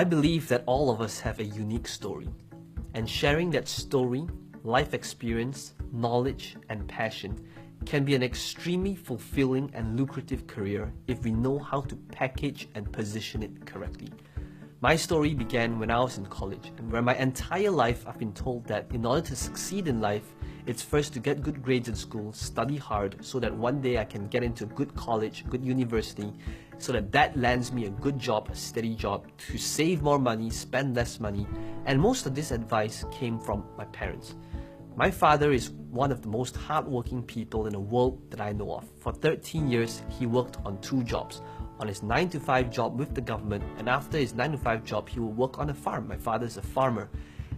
I believe that all of us have a unique story, and sharing that story, life experience, knowledge, and passion can be an extremely fulfilling and lucrative career if we know how to package and position it correctly. My story began when I was in college, and where my entire life I've been told that in order to succeed in life, it's first to get good grades in school, study hard, so that one day I can get into a good college, good university, so that lands me a good job, a steady job, to save more money, spend less money, and most of this advice came from my parents. My father is one of the most hardworking people in the world that I know of. For 13 years, he worked on 2 jobs. On his 9-to-5 job with the government, and after his 9-to-5 job, he would work on a farm. My father is a farmer.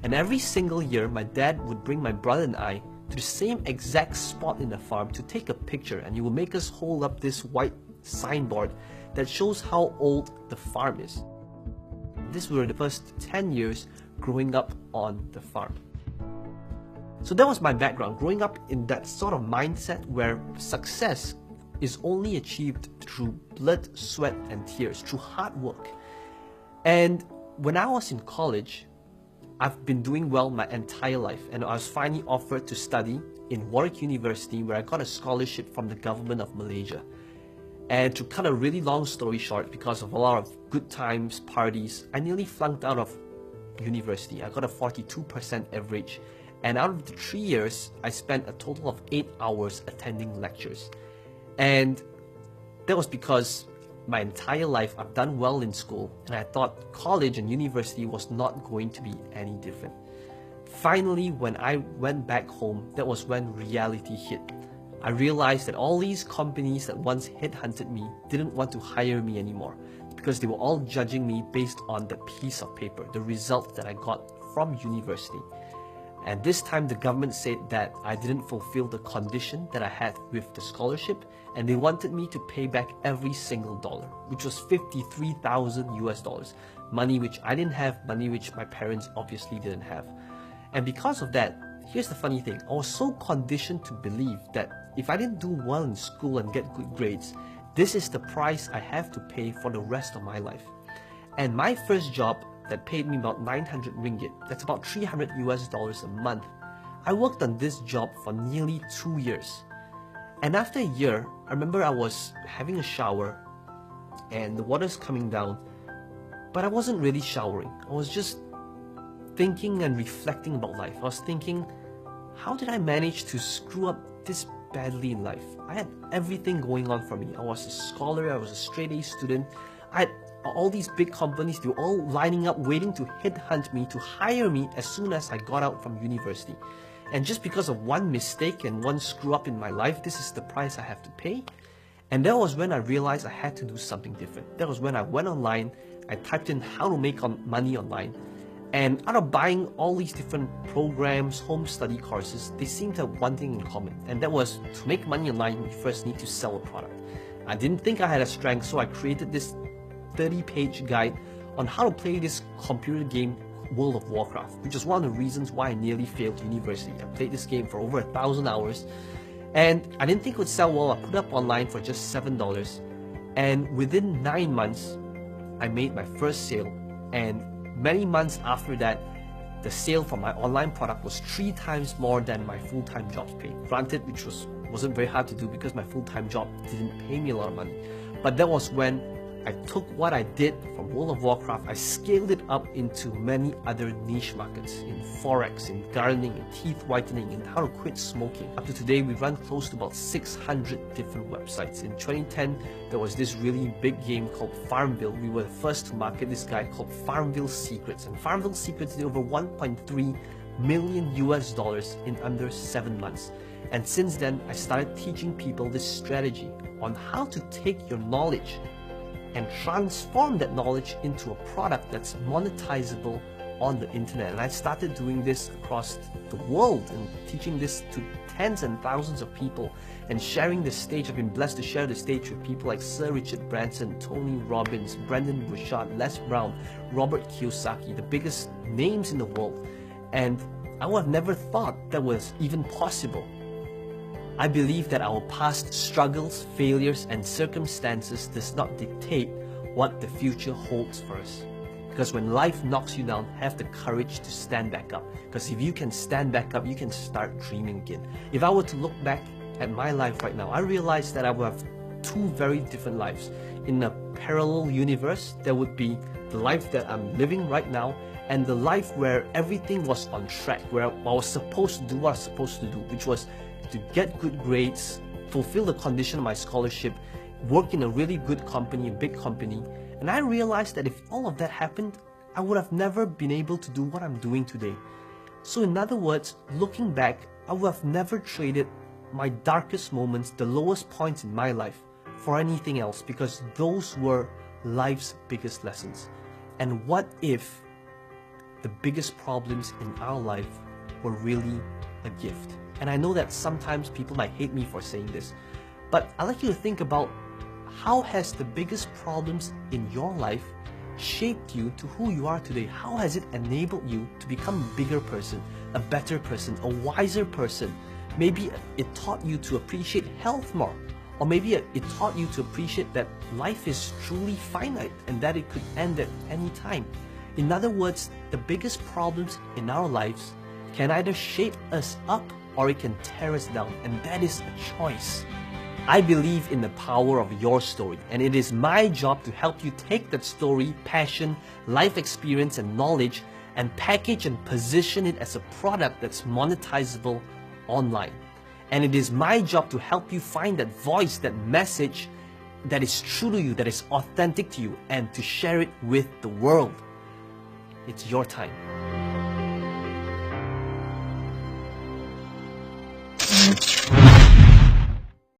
And every single year, my dad would bring my brother and I to the same exact spot in the farm to take a picture, and he would make us hold up this white signboard that shows how old the farm is. These were the first 10 years growing up on the farm. So that was my background, growing up in that sort of mindset where success is only achieved through blood, sweat, and tears, through hard work. And when I was in college, I've been doing well my entire life, and I was finally offered to study in Warwick University, where I got a scholarship from the government of Malaysia. And to cut a really long story short, because of a lot of good times, parties, I nearly flunked out of university. I got a 42% average, and out of the 3 years, I spent a total of 8 hours attending lectures. And that was because my entire life I've done well in school, and I thought college and university was not going to be any different. Finally, when I went back home, that was when reality hit. I realized that all these companies that once headhunted me didn't want to hire me anymore, because they were all judging me based on the piece of paper, the result that I got from university. And this time the government said that I didn't fulfill the condition that I had with the scholarship, and they wanted me to pay back every single dollar, which was 53,000 US dollars. Money which I didn't have, money which my parents obviously didn't have. And because of that, here's the funny thing, I was so conditioned to believe that if I didn't do well in school and get good grades, this is the price I have to pay for the rest of my life. And my first job that paid me about 900 ringgit, that's about 300 US dollars a month, I worked on this job for nearly 2 years. And after a year, I remember I was having a shower and the water's coming down, but I wasn't really showering. I was just thinking and reflecting about life. I was thinking, how did I manage to screw up this badly in life? I had everything going on for me. I was a scholar, I was a straight A student. I had all these big companies, they were all lining up waiting to headhunt me, to hire me as soon as I got out from university. And just because of one mistake and one screw up in my life, this is the price I have to pay. And that was when I realized I had to do something different. That was when I went online, I typed in how to make money online. And out of buying all these different programs, home study courses, they seemed to have one thing in common. And that was, to make money online, you first need to sell a product. I didn't think I had a strength, so I created this 30-page guide on how to play this computer game, World of Warcraft, which is one of the reasons why I nearly failed university. I played this game for over 1,000 hours, and I didn't think it would sell well. I put it up online for just $7, and within 9 months, I made my first sale, and many months after that, the sale for my online product was 3 times more than my full-time job's pay. Granted, which wasn't very hard to do because my full-time job didn't pay me a lot of money. But that was when I took what I did from World of Warcraft, I scaled it up into many other niche markets, in Forex, in gardening, in teeth whitening, in how to quit smoking. Up to today, we run close to about 600 different websites. In 2010, there was this really big game called Farmville. We were the first to market this guy called Farmville Secrets. And Farmville Secrets did over 1.3 million US dollars in under 7 months. And since then, I started teaching people this strategy on how to take your knowledge and transform that knowledge into a product that's monetizable on the internet. And I started doing this across the world and teaching this to tens and thousands of people and sharing the stage. I've been blessed to share the stage with people like Sir Richard Branson, Tony Robbins, Brendon Burchard, Les Brown, Robert Kiyosaki, the biggest names in the world. And I would have never thought that was even possible. I believe that our past struggles, failures, and circumstances does not dictate what the future holds for us. Because when life knocks you down, have the courage to stand back up. Because if you can stand back up, you can start dreaming again. If I were to look back at my life right now, I realize that I would have two very different lives. In a parallel universe, there would be the life that I'm living right now, and the life where everything was on track, where I was supposed to do what I was supposed to do, which was to get good grades, fulfill the condition of my scholarship, work in a really good company, a big company. And I realized that if all of that happened, I would have never been able to do what I'm doing today. So in other words, looking back, I would have never traded my darkest moments, the lowest points in my life, for anything else, because those were life's biggest lessons. And what if the biggest problems in our life were really a gift? And I know that sometimes people might hate me for saying this, but I'd like you to think about, how has the biggest problems in your life shaped you to who you are today? How has it enabled you to become a bigger person, a better person, a wiser person? Maybe it taught you to appreciate health more, or maybe it taught you to appreciate that life is truly finite and that it could end at any time. In other words, the biggest problems in our lives can either shape us up or it can tear us down, and that is a choice. I believe in the power of your story, and it is my job to help you take that story, passion, life experience, and knowledge and package and position it as a product that's monetizable online. And it is my job to help you find that voice, that message that is true to you, that is authentic to you, and to share it with the world. It's your time.